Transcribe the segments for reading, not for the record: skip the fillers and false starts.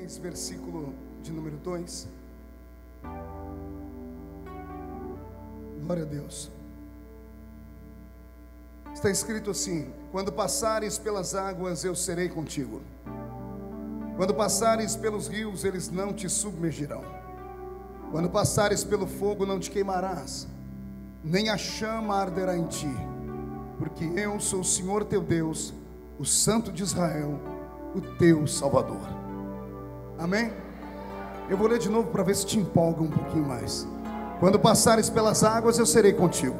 36, versículo de número 2. Glória a Deus. Está escrito assim: quando passares pelas águas, eu serei contigo. Quando passares pelos rios, eles não te submergirão. Quando passares pelo fogo, não te queimarás, nem a chama arderá em ti, porque eu sou o Senhor teu Deus, o Santo de Israel, o teu Salvador. Amém? Eu vou ler de novo para ver se te empolga um pouquinho mais. Quando passares pelas águas, eu serei contigo.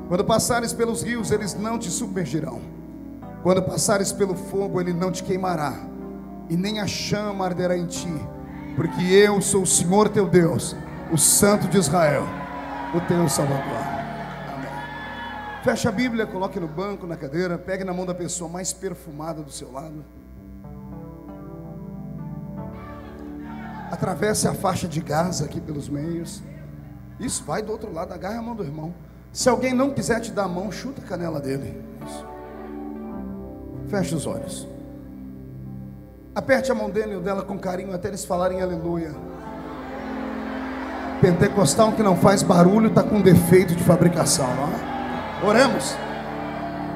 Quando passares pelos rios, eles não te submergirão. Quando passares pelo fogo, ele não te queimará, e nem a chama arderá em ti, porque eu sou o Senhor teu Deus, o Santo de Israel, o teu Salvador. Amém. Feche a Bíblia, coloque no banco, na cadeira, pegue na mão da pessoa mais perfumada do seu lado. Atravesse a faixa de Gaza aqui pelos meios. Isso, vai do outro lado, agarre a mão do irmão. Se alguém não quiser te dar a mão, chuta a canela dele. Isso. Feche os olhos. Aperte a mão dele e o dela com carinho até eles falarem aleluia. Pentecostal que não faz barulho está com defeito de fabricação, não é? Oremos.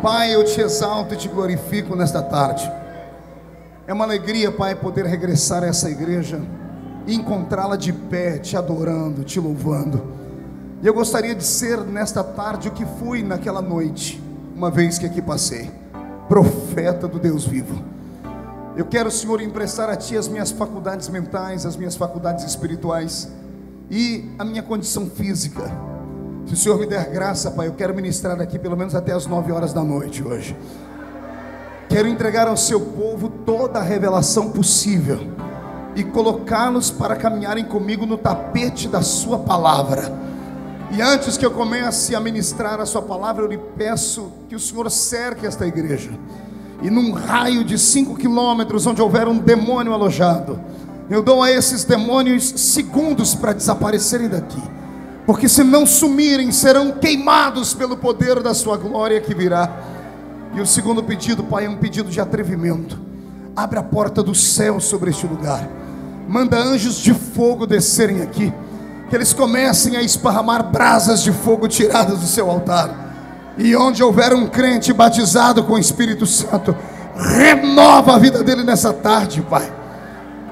Pai, eu te exalto e te glorifico nesta tarde. É uma alegria, Pai, poder regressar a essa igreja e encontrá-la de pé, te adorando, te louvando. E eu gostaria de ser nesta tarde o que fui naquela noite, uma vez que aqui passei, profeta do Deus vivo. Eu quero, Senhor, emprestar a Ti as minhas faculdades mentais, as minhas faculdades espirituais e a minha condição física. Se o Senhor me der graça, Pai, eu quero ministrar aqui pelo menos até as 9 horas da noite hoje. Quero entregar ao Seu povo toda a revelação possível e colocá-los para caminharem comigo no tapete da Sua palavra. E antes que eu comece a ministrar a Sua palavra, eu lhe peço que o Senhor cerque esta igreja, e num raio de 5 quilômetros onde houver um demônio alojado, eu dou a esses demônios segundos para desaparecerem daqui, porque se não sumirem, serão queimados pelo poder da Sua glória que virá. E o segundo pedido, Pai, é um pedido de atrevimento. Abre a porta do céu sobre este lugar, manda anjos de fogo descerem aqui, que eles comecem a esparramar brasas de fogo tiradas do Seu altar. E onde houver um crente batizado com o Espírito Santo, renova a vida dele nessa tarde, Pai.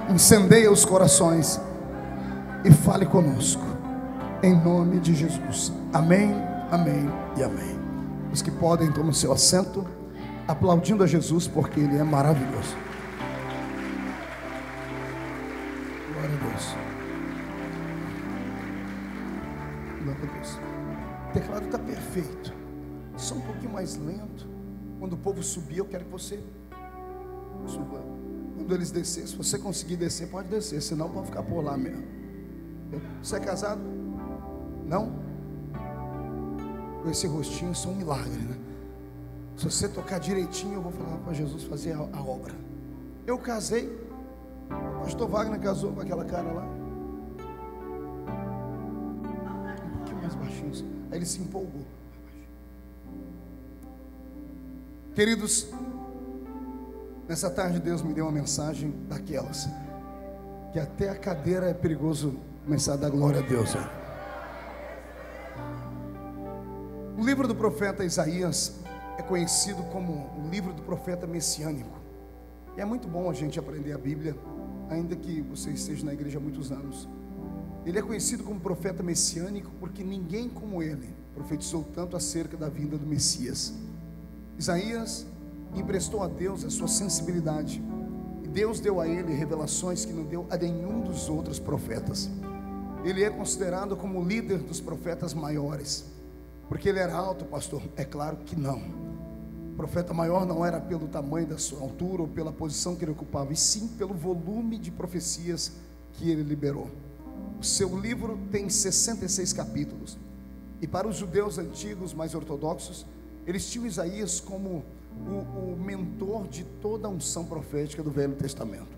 Incendeia os corações e fale conosco, em nome de Jesus. Amém, amém e amém. Os que podem, tomem seu assento, aplaudindo a Jesus, porque Ele é maravilhoso. Glória a Deus. Glória a Deus. O teclado está perfeito, só um pouquinho mais lento. Quando o povo subir, eu quero que você suba. Quando eles descerem, se você conseguir descer, pode descer, senão pode ficar por lá mesmo. Você é casado? Não? Com esse rostinho, isso é um milagre, né? Se você tocar direitinho, eu vou falar para Jesus fazer a obra. Eu casei, o pastor Wagner casou com aquela cara lá, um pouquinho mais baixinho. Aí ele se empolgou. Queridos, nessa tarde Deus me deu uma mensagem daquelas que até a cadeira é perigoso começar a dar glória a Deus. O livro do profeta Isaías é conhecido como o livro do profeta messiânico. E é muito bom a gente aprender a Bíblia, ainda que você esteja na igreja há muitos anos. Ele é conhecido como profeta messiânico porque ninguém como ele profetizou tanto acerca da vinda do Messias. Isaías emprestou a Deus a sua sensibilidade, e Deus deu a ele revelações que não deu a nenhum dos outros profetas. Ele é considerado como o líder dos profetas maiores. Porque ele era alto, pastor? É claro que não. O profeta maior não era pelo tamanho da sua altura ou pela posição que ele ocupava, e sim pelo volume de profecias que ele liberou. O seu livro tem 66 capítulos, e para os judeus antigos mais ortodoxos, eles tinham Isaías como o mentor de toda a unção profética do Velho Testamento.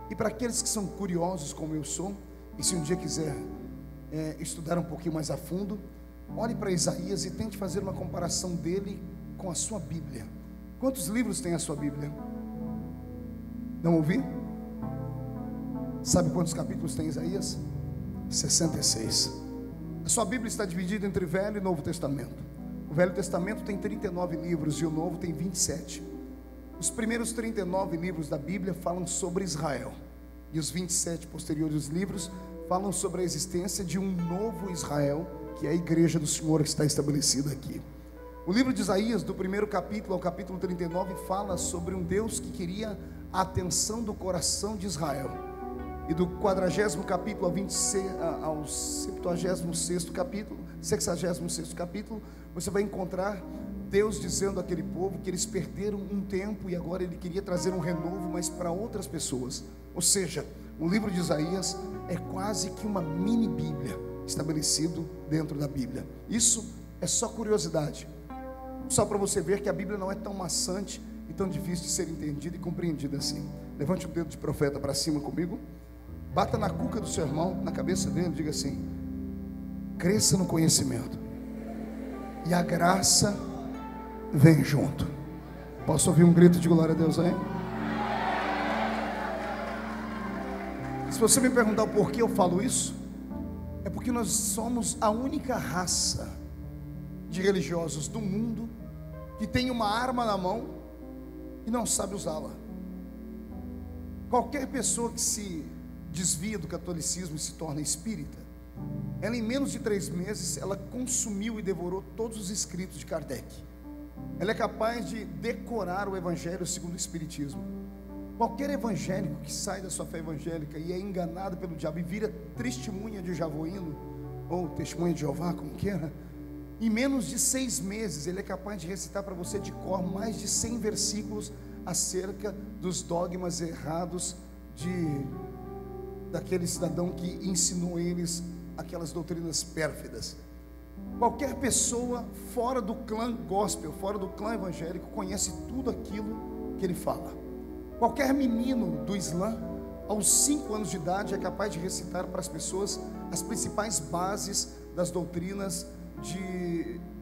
E para aqueles que são curiosos como eu sou, e se um dia quiser estudar um pouquinho mais a fundo, olhe para Isaías e tente fazer uma comparação dele com a sua Bíblia. Quantos livros tem a sua Bíblia? Não ouvi? Sabe quantos capítulos tem Isaías? 66. A sua Bíblia está dividida entre Velho e Novo Testamento. O Velho Testamento tem 39 livros e o Novo tem 27. Os primeiros 39 livros da Bíblia falam sobre Israel, e os 27 posteriores livros falam sobre a existência de um novo Israel, que é a igreja do Senhor que está estabelecida aqui. O livro de Isaías, do primeiro capítulo ao capítulo 39, fala sobre um Deus que queria a atenção do coração de Israel. E do 40º capítulo ao 76º capítulo, 66º capítulo, você vai encontrar Deus dizendo àquele povo que eles perderam um tempo e agora Ele queria trazer um renovo, mas para outras pessoas. Ou seja, o livro de Isaías é quase que uma mini Bíblia estabelecido dentro da Bíblia. Isso é só curiosidade, só para você ver que a Bíblia não é tão maçante e tão difícil de ser entendida e compreendida assim. Levante o dedo de profeta para cima comigo, bata na cuca do seu irmão, na cabeça dele, diga assim: cresça no conhecimento e a graça vem junto. Posso ouvir um grito de glória a Deus aí? Se você me perguntar o porquê eu falo isso, é porque nós somos a única raça de religiosos do mundo que tem uma arma na mão e não sabe usá-la. Qualquer pessoa que se desvia do catolicismo e se torna espírita, ela em menos de 3 meses, ela consumiu e devorou todos os escritos de Kardec. Ela é capaz de decorar o Evangelho segundo o Espiritismo. Qualquer evangélico que sai da sua fé evangélica e é enganado pelo diabo e vira testemunha de Javoíno, ou testemunha de Jeová, como queira, em menos de 6 meses ele é capaz de recitar para você de cor mais de 100 versículos acerca dos dogmas errados daquele cidadão que ensinou eles aquelas doutrinas pérfidas. Qualquer pessoa fora do clã gospel, fora do clã evangélico, conhece tudo aquilo que ele fala. Qualquer menino do Islã, aos 5 anos de idade, é capaz de recitar para as pessoas as principais bases das doutrinas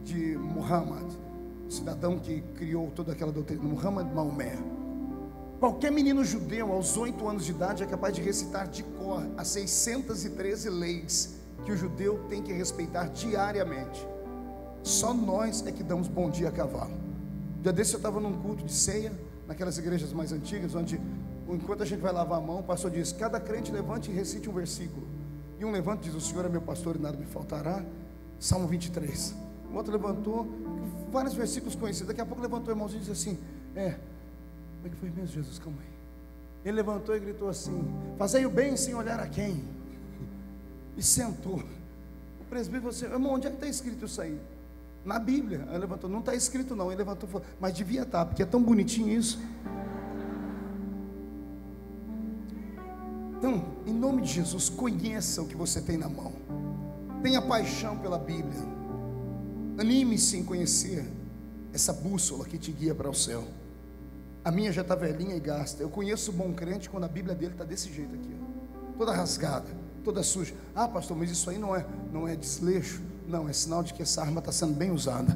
de Muhammad, o cidadão que criou toda aquela doutrina, Muhammad Maomé. Qualquer menino judeu, aos 8 anos de idade, é capaz de recitar de cor as 613 leis que o judeu tem que respeitar diariamente. Só nós é que damos bom dia a cavalo. Dia desse eu estava num culto de ceia, naquelas igrejas mais antigas, onde enquanto a gente vai lavar a mão, o pastor diz: cada crente levante e recite um versículo. E um levanta e diz: o Senhor é meu pastor e nada me faltará, Salmo 23. O outro levantou, vários versículos conhecidos. Daqui a pouco levantou o irmãozinho e disse assim: como é que foi mesmo, Jesus? Calma aí. Ele levantou e gritou assim: fazei o bem sem olhar a quem. E sentou. O presbítero falou assim: irmão, onde é que está escrito isso aí? Na Bíblia. Aí ele levantou: não está escrito não. Ele levantou e falou: mas devia estar, porque é tão bonitinho isso. Então, em nome de Jesus, conheça o que você tem na mão. Tenha paixão pela Bíblia. Anime-se em conhecer essa bússola que te guia para o céu. A minha já está velhinha e gasta. Eu conheço o bom crente quando a Bíblia dele está desse jeito aqui, ó, toda rasgada, toda suja. Ah, pastor, mas isso aí não é desleixo. Não, é sinal de que essa arma está sendo bem usada.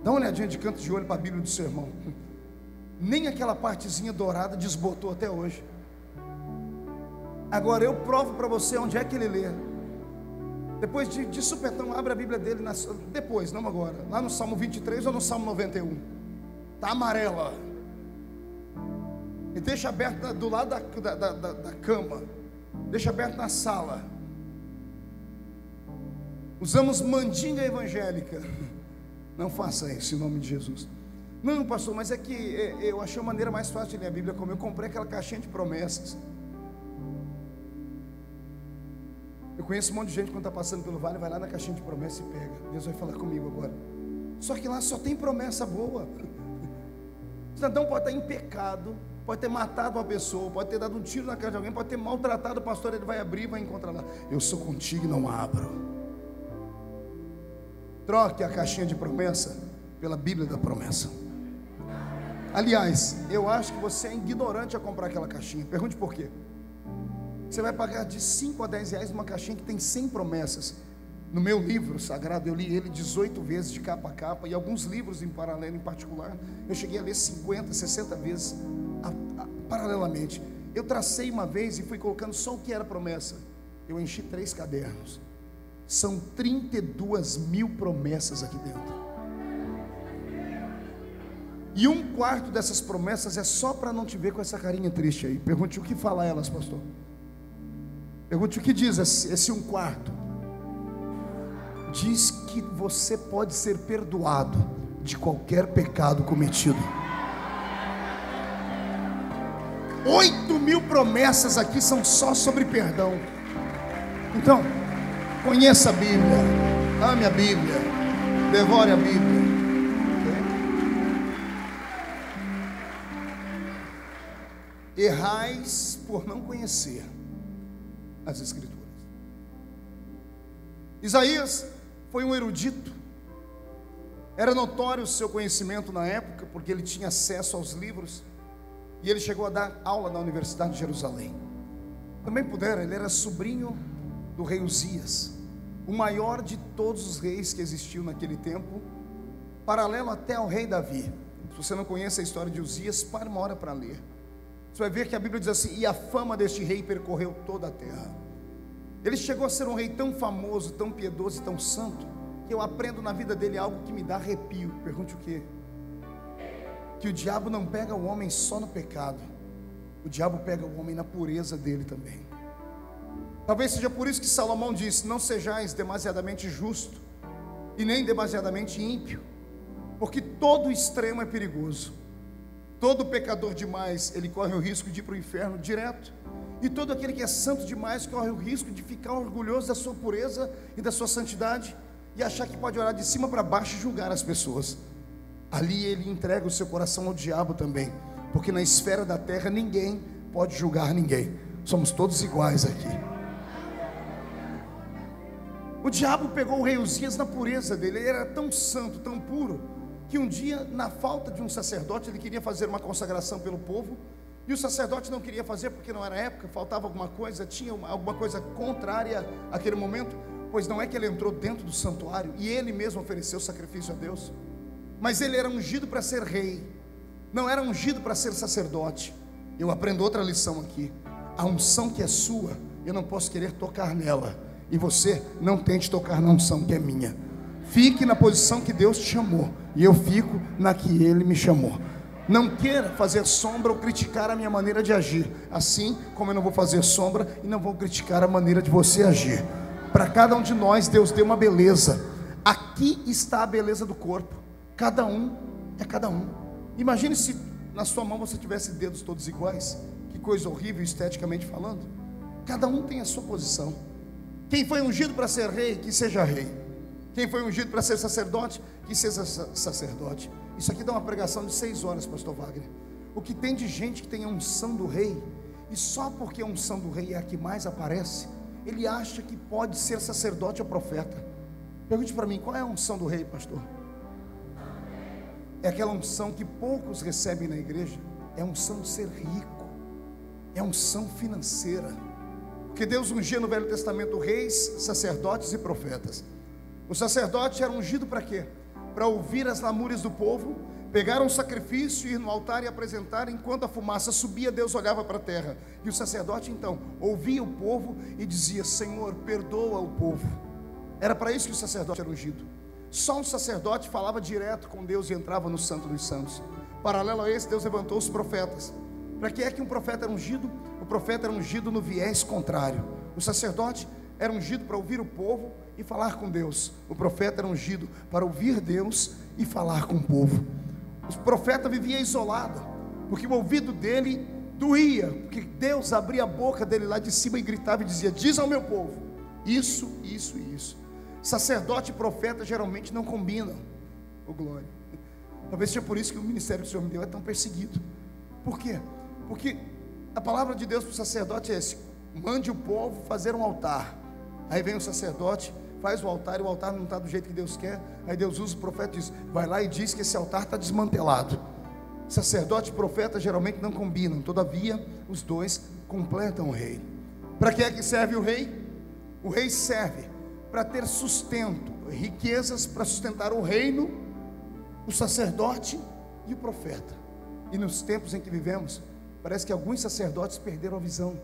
Dá uma olhadinha de canto de olho para a Bíblia do seu irmão. Nem aquela partezinha dourada desbotou até hoje. Agora eu provo para você onde é que ele lê. Depois de supetão, abre a Bíblia dele, depois, não agora, lá no Salmo 23 ou no Salmo 91. Está amarela. E deixa aberto do lado da cama. Deixa aberto na sala. Usamos mandinga evangélica. Não faça isso em nome de Jesus. Não, pastor, mas é que eu achei a maneira mais fácil de ler a Bíblia. Como eu comprei aquela caixinha de promessas. Eu conheço um monte de gente quando está passando pelo vale, vai lá na caixinha de promessa e pega. Deus vai falar comigo agora. Só que lá só tem promessa boa. O cidadão pode estar em pecado, pode ter matado uma pessoa, pode ter dado um tiro na cara de alguém, pode ter maltratado o pastor. Ele vai abrir e vai encontrar lá: eu sou contigo e não abro. Troque a caixinha de promessa pela Bíblia da promessa. Aliás, eu acho que você é ignorante a comprar aquela caixinha. Pergunte por quê. Você vai pagar de 5 a 10 reais numa caixinha que tem 100 promessas. No meu livro sagrado, eu li ele 18 vezes de capa a capa. E alguns livros em paralelo, em particular, eu cheguei a ler 50, 60 vezes paralelamente. Eu tracei uma vez e fui colocando só o que era promessa. Eu enchi 3 cadernos. São 32.000 promessas aqui dentro. E 1/4 dessas promessas é só para não te ver com essa carinha triste aí. Pergunte o que fala elas, pastor. Pergunte o que diz esse 1/4. Diz que você pode ser perdoado de qualquer pecado cometido. 8.000 promessas aqui são só sobre perdão. Então, conheça a Bíblia, ame a Bíblia, devore a Bíblia. Errais por não conhecer as Escrituras. Isaías foi um erudito. Era notório o seu conhecimento na época, porque ele tinha acesso aos livros. E ele chegou a dar aula na Universidade de Jerusalém. Também pudera, ele era sobrinho do rei Uzias, o maior de todos os reis que existiu naquele tempo, paralelo até ao rei Davi. Se você não conhece a história de Uzias, pare uma hora para ler. Você vai ver que a Bíblia diz assim: e a fama deste rei percorreu toda a terra. Ele chegou a ser um rei tão famoso, tão piedoso e tão santo, que eu aprendo na vida dele algo que me dá arrepio. Pergunte o quê? Que o diabo não pega o homem só no pecado, o diabo pega o homem na pureza dele também. Talvez seja por isso que Salomão disse: não sejais demasiadamente justo e nem demasiadamente ímpio, porque todo extremo é perigoso. Todo pecador demais, ele corre o risco de ir para o inferno direto, e todo aquele que é santo demais corre o risco de ficar orgulhoso da sua pureza e da sua santidade, e achar que pode olhar de cima para baixo e julgar as pessoas. Ali ele entrega o seu coração ao diabo também, porque na esfera da terra ninguém pode julgar ninguém, somos todos iguais aqui. O diabo pegou o rei Uzias na pureza dele. Ele era tão santo, tão puro, que um dia, na falta de um sacerdote, ele queria fazer uma consagração pelo povo, e o sacerdote não queria fazer porque não era época, faltava alguma coisa, tinha alguma coisa contrária àquele momento. Pois não é que ele entrou dentro do santuário e ele mesmo ofereceu sacrifício a Deus, mas ele era ungido para ser rei, não era ungido para ser sacerdote. Eu aprendo outra lição aqui: a unção que é sua, eu não posso querer tocar nela, e você não tente tocar na unção que é minha. Fique na posição que Deus te chamou, e eu fico na que Ele me chamou. Não queira fazer sombra ou criticar a minha maneira de agir, assim como eu não vou fazer sombra e não vou criticar a maneira de você agir. Para cada um de nós, Deus deu uma beleza. Aqui está a beleza do corpo. Cada um é cada um. Imagine se na sua mão você tivesse dedos todos iguais. Que coisa horrível, esteticamente falando. Cada um tem a sua posição. Quem foi ungido para ser rei, que seja rei. Quem foi ungido para ser sacerdote, que seja sacerdote. Isso aqui dá uma pregação de 6 horas, pastor Wagner. O que tem de gente que tem a unção do rei, e só porque a unção do rei é a que mais aparece, ele acha que pode ser sacerdote ou profeta. Pergunte para mim, qual é a unção do rei, pastor? É aquela unção que poucos recebem na igreja. É a unção de ser rico, é a unção financeira. Porque Deus ungia no Velho Testamento reis, sacerdotes e profetas. O sacerdote era ungido para quê? Para ouvir as lamúrias do povo, pegar um sacrifício, ir no altar e apresentar. Enquanto a fumaça subia, Deus olhava para a terra, e o sacerdote então ouvia o povo e dizia: Senhor, perdoa o povo. Era para isso que o sacerdote era ungido. Só um sacerdote falava direto com Deus e entrava no Santo dos Santos. Paralelo a esse, Deus levantou os profetas. Para que é que um profeta era ungido? O profeta era ungido no viés contrário. O sacerdote era ungido para ouvir o povo e falar com Deus. O profeta era ungido para ouvir Deus e falar com o povo. O profeta vivia isolado, porque o ouvido dele doía, porque Deus abria a boca dele lá de cima e gritava e dizia: diz ao meu povo isso, isso e isso. Sacerdote e profeta geralmente não combinam. Oh glória. Talvez seja por isso que o ministério que o Senhor me deu é tão perseguido. Por quê? Porque a palavra de Deus para o sacerdote é esse: mande o povo fazer um altar. Aí vem o sacerdote, faz o altar, e o altar não está do jeito que Deus quer. Aí Deus usa o profeta e diz: vai lá e diz que esse altar está desmantelado. Sacerdote e profeta geralmente não combinam. Todavia os dois completam o rei. Para que é que serve o rei? O rei serve para ter sustento, riquezas para sustentar o reino, o sacerdote e o profeta. E nos tempos em que vivemos, Parece que alguns sacerdotes perderam a visão,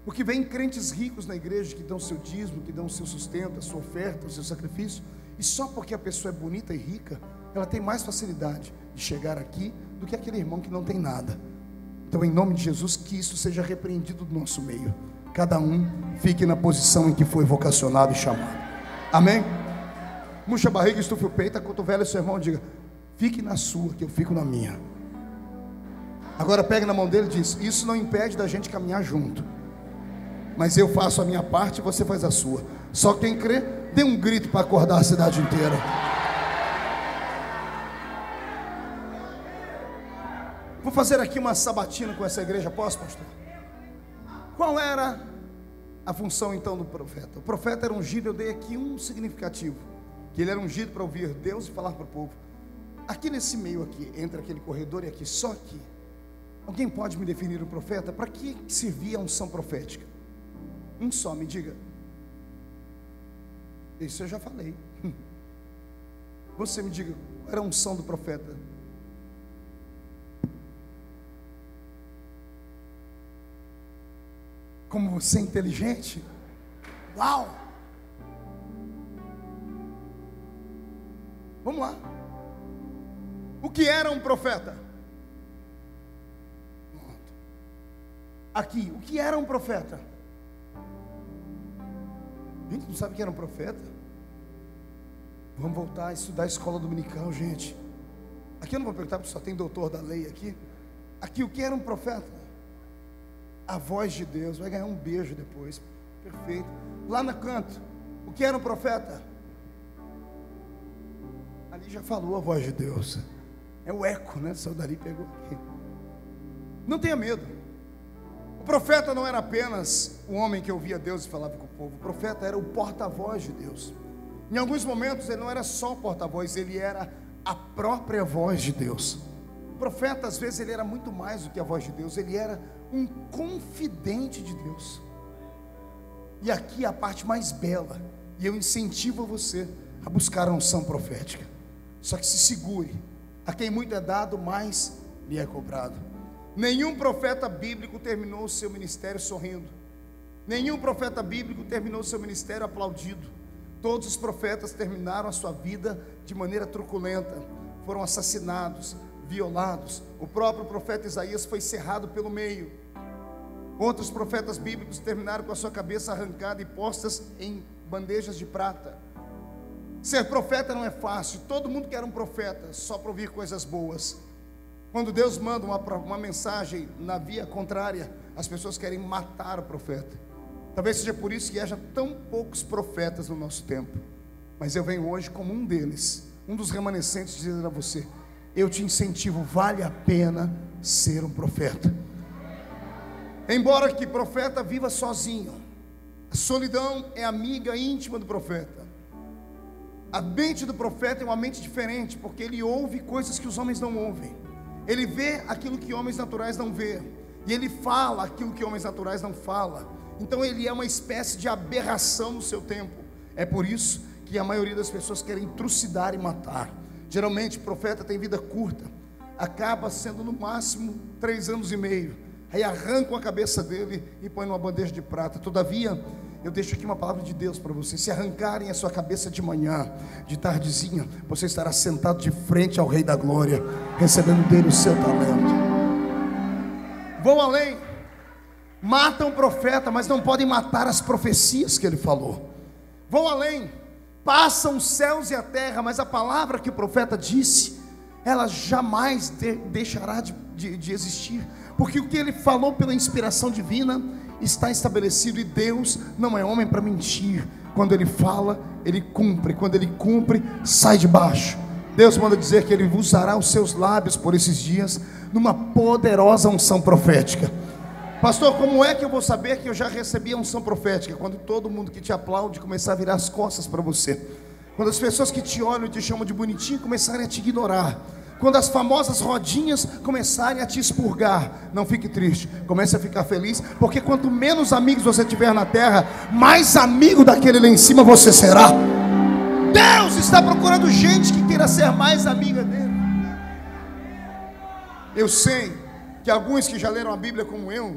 porque vem crentes ricos na igreja que dão seu dízimo, que dão seu sustento, a sua oferta, o seu sacrifício, e só porque a pessoa é bonita e rica, ela tem mais facilidade de chegar aqui do que aquele irmão que não tem nada. Então, em nome de Jesus, que isso seja repreendido do nosso meio. Cada um fique na posição em que foi vocacionado e chamado. Amém? Murcha a barriga, estufe o peito, acotovela o seu irmão e diga: fique na sua, que eu fico na minha. Agora pegue na mão dele e diz: isso não impede da gente caminhar junto, mas eu faço a minha parte e você faz a sua. Só quem crê, dê um grito para acordar a cidade inteira. Vou fazer aqui uma sabatina com essa igreja, posso, pastor? Qual era a função então do profeta? O profeta era ungido, eu dei aqui um significativo, que ele era ungido para ouvir Deus e falar para o povo. Aqui nesse meio aqui, entre aquele corredor e aqui, só aqui, alguém pode me definir o profeta? Para que servia a unção profética? Um só, me diga. Isso eu já falei. Você me diga, qual era a unção do profeta? Como você é inteligente? Uau! Vamos lá. O que era um profeta? Aqui, o que era um profeta? Gente, não sabe o que era um profeta? Vamos voltar a estudar a escola dominical, gente. Aqui eu não vou perguntar porque só tem doutor da lei aqui. Aqui, o que era um profeta? A voz de Deus. Vai ganhar um beijo depois. Perfeito. Lá no canto, o que era um profeta? Ali já falou a voz de Deus. É o eco, né? Só dali pegou aqui. Não tenha medo. O profeta não era apenas o homem que ouvia Deus e falava com o povo. O profeta era o porta-voz de Deus. Em alguns momentos ele não era só o porta-voz, ele era a própria voz de Deus. O profeta, às vezes, ele era muito mais do que a voz de Deus. Ele era um confidente de Deus. E aqui é a parte mais bela, e eu incentivo você a buscar a unção profética. Só que se segure. A quem muito é dado, mais lhe é cobrado. Nenhum profeta bíblico terminou o seu ministério sorrindo. Nenhum profeta bíblico terminou o seu ministério aplaudido. Todos os profetas terminaram a sua vida de maneira truculenta. Foram assassinados, violados. O próprio profeta Isaías foi cerrado pelo meio. Outros profetas bíblicos terminaram com a sua cabeça arrancada e postas em bandejas de prata. Ser profeta não é fácil. Todo mundo quer um profeta só para ouvir coisas boas. Quando Deus manda uma mensagem na via contrária, as pessoas querem matar o profeta. Talvez seja por isso que haja tão poucos profetas no nosso tempo. Mas eu venho hoje como um deles, um dos remanescentes, dizendo a você: eu te incentivo, vale a pena ser um profeta. Embora que profeta viva sozinho, a solidão é amiga íntima do profeta. A mente do profeta é uma mente diferente, porque ele ouve coisas que os homens não ouvem. Ele vê aquilo que homens naturais não vê, e ele fala aquilo que homens naturais não falam. Então ele é uma espécie de aberração no seu tempo. É por isso que a maioria das pessoas querem trucidar e matar. Geralmente o profeta tem vida curta, acaba sendo no máximo 3 anos e meio. Aí arrancam a cabeça dele e põem numa bandeja de prata. Todavia, eu deixo aqui uma palavra de Deus para você: se arrancarem a sua cabeça de manhã, de tardezinha, você estará sentado de frente ao Rei da Glória, recebendo dele o seu talento. Vão além. Matam o profeta, mas não podem matar as profecias que ele falou. Vão além. Passam os céus e a terra, mas a palavra que o profeta disse, ela jamais deixará de existir, porque o que ele falou pela inspiração divina está estabelecido, e Deus não é homem para mentir. Quando ele fala, ele cumpre. Quando ele cumpre, sai de baixo. Deus manda dizer que ele usará os seus lábios por esses dias numa poderosa unção profética. Pastor, como é que eu vou saber que eu já recebi a unção profética? Quando todo mundo que te aplaude começar a virar as costas para você. Quando as pessoas que te olham e te chamam de bonitinho começarem a te ignorar. Quando as famosas rodinhas começarem a te expurgar. Não fique triste, comece a ficar feliz, porque quanto menos amigos você tiver na terra, mais amigo daquele lá em cima você será. Deus está procurando gente que queira ser mais amiga dele. Eu sei que alguns que já leram a Bíblia como eu,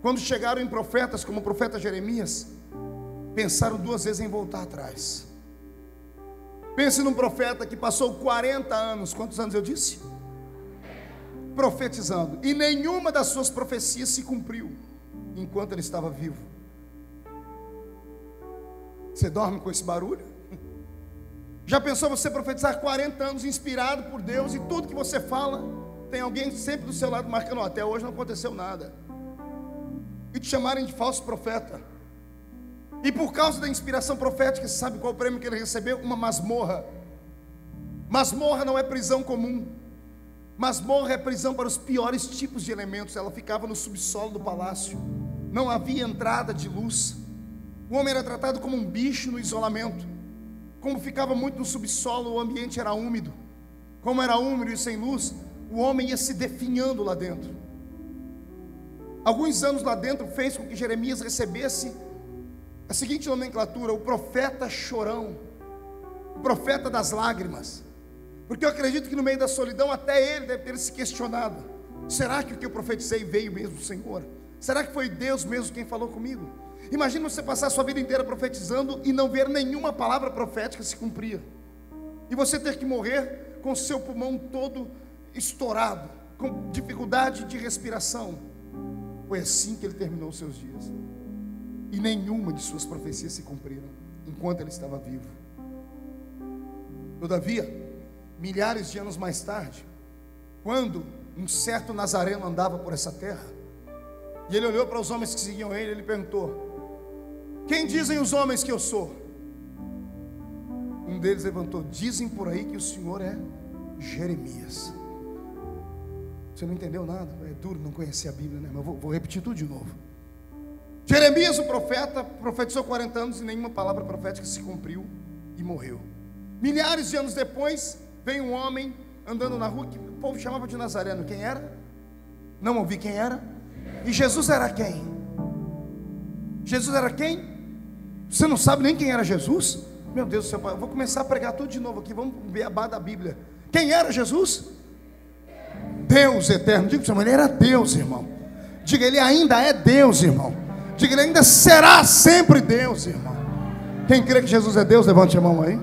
quando chegaram em profetas como o profeta Jeremias, pensaram duas vezes em voltar atrás. Pense num profeta que passou 40 anos, quantos anos eu disse? Profetizando, e nenhuma das suas profecias se cumpriu enquanto ele estava vivo. Você dorme com esse barulho? Já pensou você profetizar 40 anos inspirado por Deus e tudo que você fala, tem alguém sempre do seu lado marcando, até hoje não aconteceu nada, e te chamarem de falso profeta, e por causa da inspiração profética, você sabe qual o prêmio que ele recebeu? Uma masmorra. Masmorra não é prisão comum, masmorra é prisão para os piores tipos de elementos. Ela ficava no subsolo do palácio, não havia entrada de luz, o homem era tratado como um bicho no isolamento. Como ficava muito no subsolo, o ambiente era úmido. Como era úmido e sem luz, o homem ia se definhando lá dentro. Alguns anos lá dentro fez com que Jeremias recebesse a seguinte nomenclatura: o profeta chorão, o profeta das lágrimas. Porque eu acredito que no meio da solidão até ele deve ter se questionado: será que o que eu profetizei veio mesmo do Senhor? Será que foi Deus mesmo quem falou comigo? Imagina você passar a sua vida inteira profetizando e não ver nenhuma palavra profética se cumprir, e você ter que morrer com seu pulmão todo estourado, com dificuldade de respiração. Foi assim que ele terminou os seus dias, e nenhuma de suas profecias se cumpriram enquanto ele estava vivo. Todavia, milhares de anos mais tarde, quando um certo nazareno andava por essa terra, e ele olhou para os homens que seguiam ele, ele perguntou: quem dizem os homens que eu sou? Um deles levantou: dizem por aí que o senhor é Jeremias. Você não entendeu nada? É duro não conhecer a Bíblia, né? Mas vou repetir tudo de novo. Jeremias, o profeta, profetizou 40 anos e nenhuma palavra profética se cumpriu e morreu. Milhares de anos depois, veio um homem andando na rua que o povo chamava de Nazareno. Quem era? Não ouvi quem era. E Jesus era quem? Jesus era quem? Você não sabe nem quem era Jesus? Meu Deus do céu, eu vou começar a pregar tudo de novo aqui. Vamos ver a barra da Bíblia. Quem era Jesus? Deus eterno. Diga para o seu irmão, ele era Deus, irmão. Diga, ele ainda é Deus, irmão. Diga, ele ainda será sempre Deus, irmão. Quem crê que Jesus é Deus, levante a mão aí.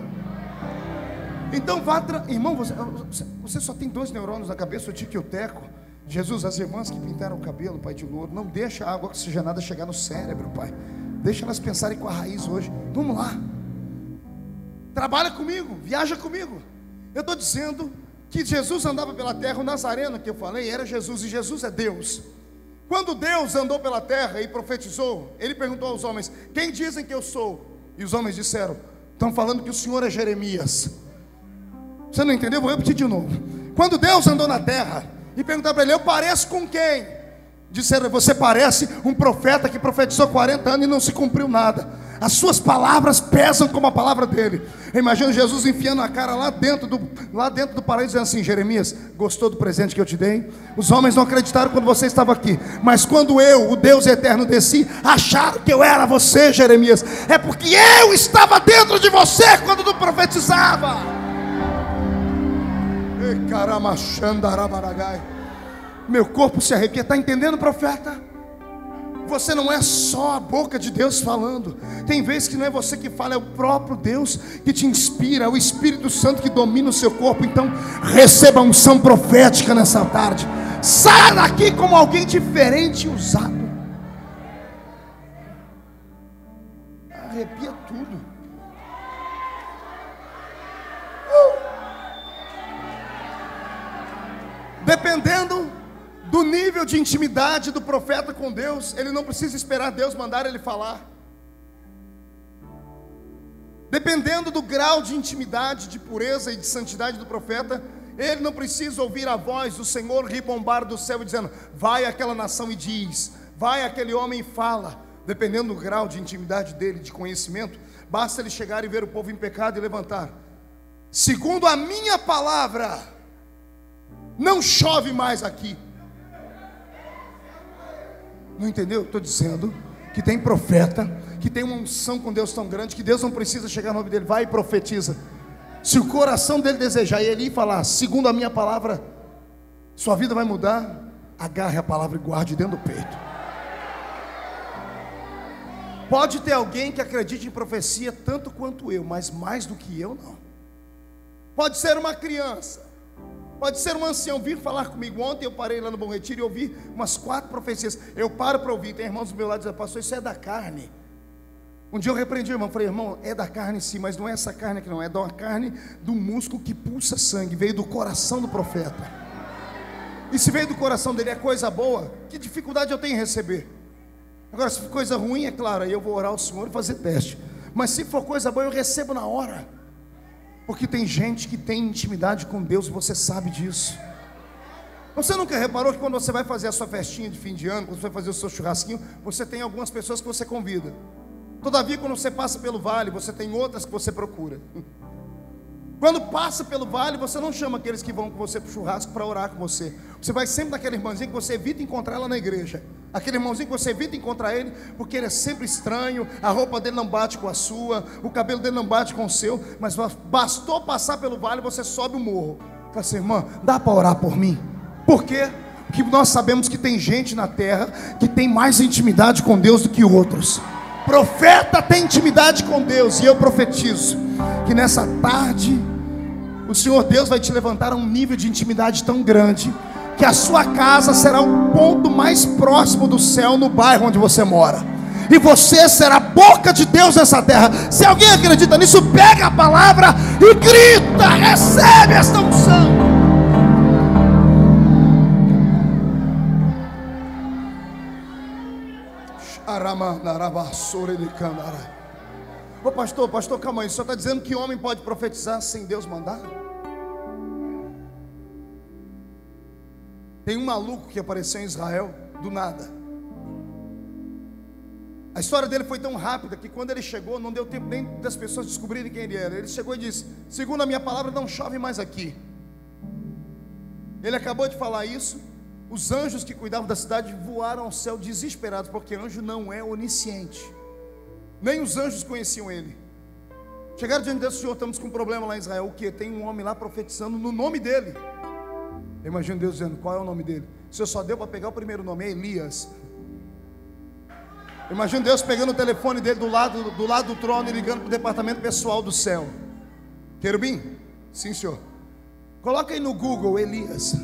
Então irmão, você só tem 2 neurônios na cabeça, o tico e o teco. Jesus, as irmãs que pintaram o cabelo, Pai de louro, não deixa a água oxigenada chegar no cérebro, Pai. Deixa elas pensarem com a raiz hoje. Vamos lá. Trabalha comigo, viaja comigo. Eu estou dizendo que Jesus andava pela terra. O nazareno que eu falei era Jesus, e Jesus é Deus. Quando Deus andou pela terra e profetizou, ele perguntou aos homens: quem dizem que eu sou? E os homens disseram: estão falando que o senhor é Jeremias. Você não entendeu? Vou repetir de novo. Quando Deus andou na terra e perguntaram para ele: eu pareço com quem? Disseram: você parece um profeta que profetizou 40 anos e não se cumpriu nada. As suas palavras pesam como a palavra dele. Eu imagino Jesus enfiando a cara lá dentro do paraíso, dizendo assim: Jeremias, gostou do presente que eu te dei? Os homens não acreditaram quando você estava aqui, mas quando eu, o Deus eterno, desci, acharam que eu era você, Jeremias. É porque eu estava dentro de você quando tu profetizava. Meu corpo se arrepia. Está entendendo, profeta? Você não é só a boca de Deus falando. Tem vezes que não é você que fala, é o próprio Deus que te inspira, é o Espírito Santo que domina o seu corpo. Então receba a unção profética nessa tarde. Saia daqui como alguém diferente e usado. Arrepia tudo. Dependendo do nível de intimidade do profeta com Deus, ele não precisa esperar Deus mandar ele falar. Dependendo do grau de intimidade, de pureza e de santidade do profeta, ele não precisa ouvir a voz do Senhor ribombar do céu e dizendo: vai àquela nação e diz, vai àquele homem e fala. Dependendo do grau de intimidade dele, de conhecimento, basta ele chegar e ver o povo em pecado e levantar: segundo a minha palavra, não chove mais aqui. Não entendeu? Estou dizendo que tem profeta que tem uma unção com Deus tão grande que Deus não precisa chegar no nome dele. Vai e profetiza. Se o coração dele desejar e ele ir falar: segundo a minha palavra, sua vida vai mudar. agarre a palavra e guarde dentro do peito. Pode ter alguém que acredite em profecia tanto quanto eu, mas mais do que eu não. Pode ser uma criança, pode ser um ancião vir falar comigo. Ontem eu parei lá no Bom Retiro e ouvi umas 4 profecias. Eu paro para ouvir, tem irmãos do meu lado dizendo: pastor, isso é da carne. Um dia eu repreendi o irmão, falei: irmão, é da carne sim, mas não é essa carne aqui não, é da carne do músculo que pulsa sangue, veio do coração do profeta. E se veio do coração dele é coisa boa, que dificuldade eu tenho em receber? Agora, se for coisa ruim, é claro, aí eu vou orar ao Senhor e fazer teste. Mas se for coisa boa, eu recebo na hora. Porque tem gente que tem intimidade com Deus e você sabe disso. Você nunca reparou que quando você vai fazer a sua festinha de fim de ano, quando você vai fazer o seu churrasquinho, você tem algumas pessoas que você convida. Todavia, quando você passa pelo vale, você tem outras que você procura. Quando passa pelo vale, você não chama aqueles que vão com você para o churrasco para orar com você. Você vai sempre naquele irmãozinho que você evita encontrar lá na igreja. Aquele irmãozinho que você evita encontrar ele, porque ele é sempre estranho, a roupa dele não bate com a sua, o cabelo dele não bate com o seu. Mas bastou passar pelo vale, você sobe o morro. Fala assim: irmã, dá para orar por mim? Por quê? Porque nós sabemos que tem gente na terra que tem mais intimidade com Deus do que outros. Profeta tem intimidade com Deus. E eu profetizo que nessa tarde o Senhor Deus vai te levantar a um nível de intimidade tão grande, que a sua casa será o ponto mais próximo do céu no bairro onde você mora. E você será a boca de Deus nessa terra. Se alguém acredita nisso, pega a palavra e grita: recebe esta unção. Ô pastor, calma aí. O senhor está dizendo que homem pode profetizar sem Deus mandar? Tem um maluco que apareceu em Israel do nada. A história dele foi tão rápida que quando ele chegou, não deu tempo nem das pessoas descobrirem quem ele era. Ele chegou e disse: segundo a minha palavra, não chove mais aqui. Ele acabou de falar isso. Os anjos que cuidavam da cidade voaram ao céu desesperados, porque anjo não é onisciente. Nem os anjos conheciam ele. Chegaram diante desse: Senhor, estamos com um problema lá em Israel. O que? Tem um homem lá profetizando no nome dele. Eu imagino Deus dizendo: qual é o nome dele? O Senhor só deu para pegar o primeiro nome, é Elias. Eu imagino Deus pegando o telefone dele do lado do trono e ligando para o departamento pessoal do céu. Querubim? Sim, senhor. Coloca aí no Google Elias.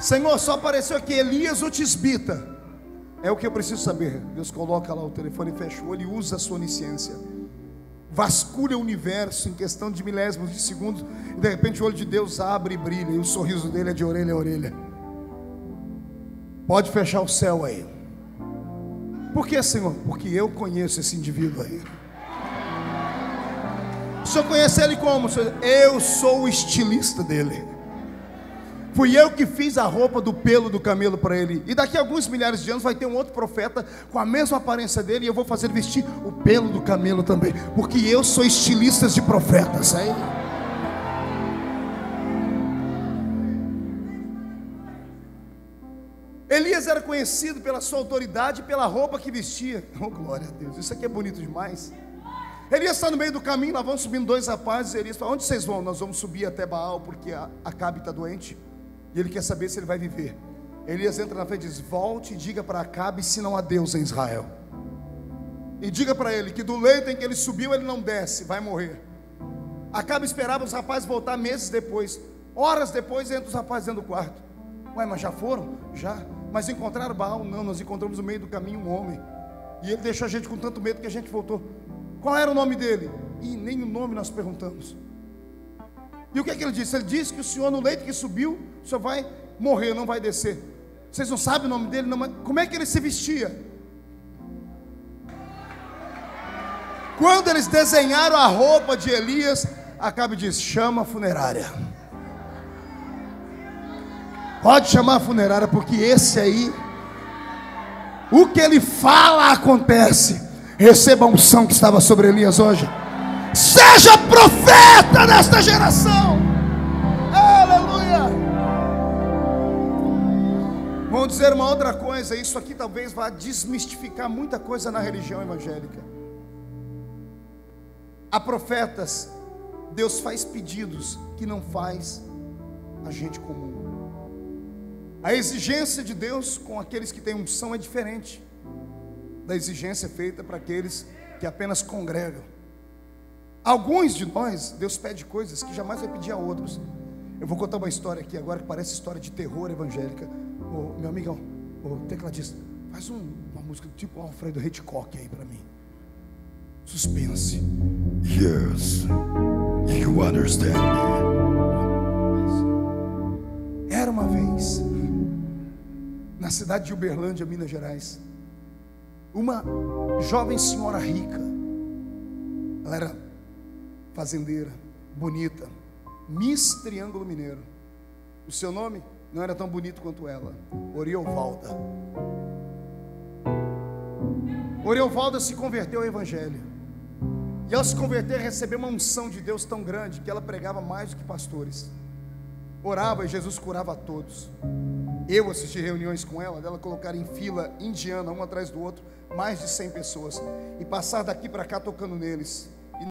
Senhor, só apareceu aqui Elias o tisbita. É o que eu preciso saber. Deus coloca lá o telefone, fecha o olho e usa a sua onisciência. Vasculha o universo em questão de milésimos de segundos. E de repente o olho de Deus abre e brilha. E o sorriso dele é de orelha a orelha. Pode fechar o céu aí. Por que, Senhor? Porque eu conheço esse indivíduo aí. O Senhor conhece ele como? Eu sou o estilista dele. Fui eu que fiz a roupa do pelo do camelo para ele. E daqui a alguns milhares de anos vai ter um outro profeta com a mesma aparência dele, e eu vou fazer ele vestir o pelo do camelo também, porque eu sou estilista de profetas. Aí Elias era conhecido pela sua autoridade e pela roupa que vestia. Oh, glória a Deus, isso aqui é bonito demais. Elias está no meio do caminho, lá vão subindo 2 rapazes. Elias fala: onde vocês vão? Nós vamos subir até Baal, porque Acabe está doente e ele quer saber se ele vai viver. Elias entra na frente e diz: volte e diga para Acabe se não há Deus em Israel. E diga para ele que do leito em que ele subiu ele não desce, vai morrer. Acabe esperava os rapazes voltar meses depois. Horas depois entra os rapazes dentro do quarto. Ué, mas já foram? Já. Mas encontraram Baal? Não, nós encontramos no meio do caminho um homem. E ele deixou a gente com tanto medo que a gente voltou. Qual era o nome dele? E nem o nome nós perguntamos. E o que é que ele disse? Ele disse que o senhor no leito que subiu, o senhor vai morrer, não vai descer. Vocês não sabem o nome dele? Não, mas como é que ele se vestia? Quando eles desenharam a roupa de Elias, Acabe disse: chama a funerária. Pode chamar a funerária, porque esse aí, o que ele fala acontece. Receba a unção que estava sobre Elias hoje. Seja profeta nesta geração. Aleluia. Vamos dizer uma outra coisa. Isso aqui talvez vá desmistificar muita coisa na religião evangélica. A profetas, Deus faz pedidos que não faz a gente comum. A exigência de Deus com aqueles que têm unção é diferente da exigência feita para aqueles que apenas congregam. Alguns de nós, Deus pede coisas que jamais vai pedir a outros. Eu vou contar uma história aqui agora que parece história de terror evangélica. Meu amigão, tecladista, faz uma música tipo Alfredo Hitchcock aí para mim. Suspense. Yes, you understand me. Era uma vez, na cidade de Uberlândia, Minas Gerais, uma jovem senhora rica. Ela era fazendeira, bonita, Miss Triângulo Mineiro. O seu nome não era tão bonito quanto ela, Oriovalda. Oriovalda se converteu ao Evangelho. E ao se converter, recebeu uma unção de Deus tão grande que ela pregava mais do que pastores. Orava e Jesus curava a todos. Eu assisti reuniões com ela, dela colocar em fila indiana, um atrás do outro, mais de 100 pessoas, e passar daqui para cá tocando neles.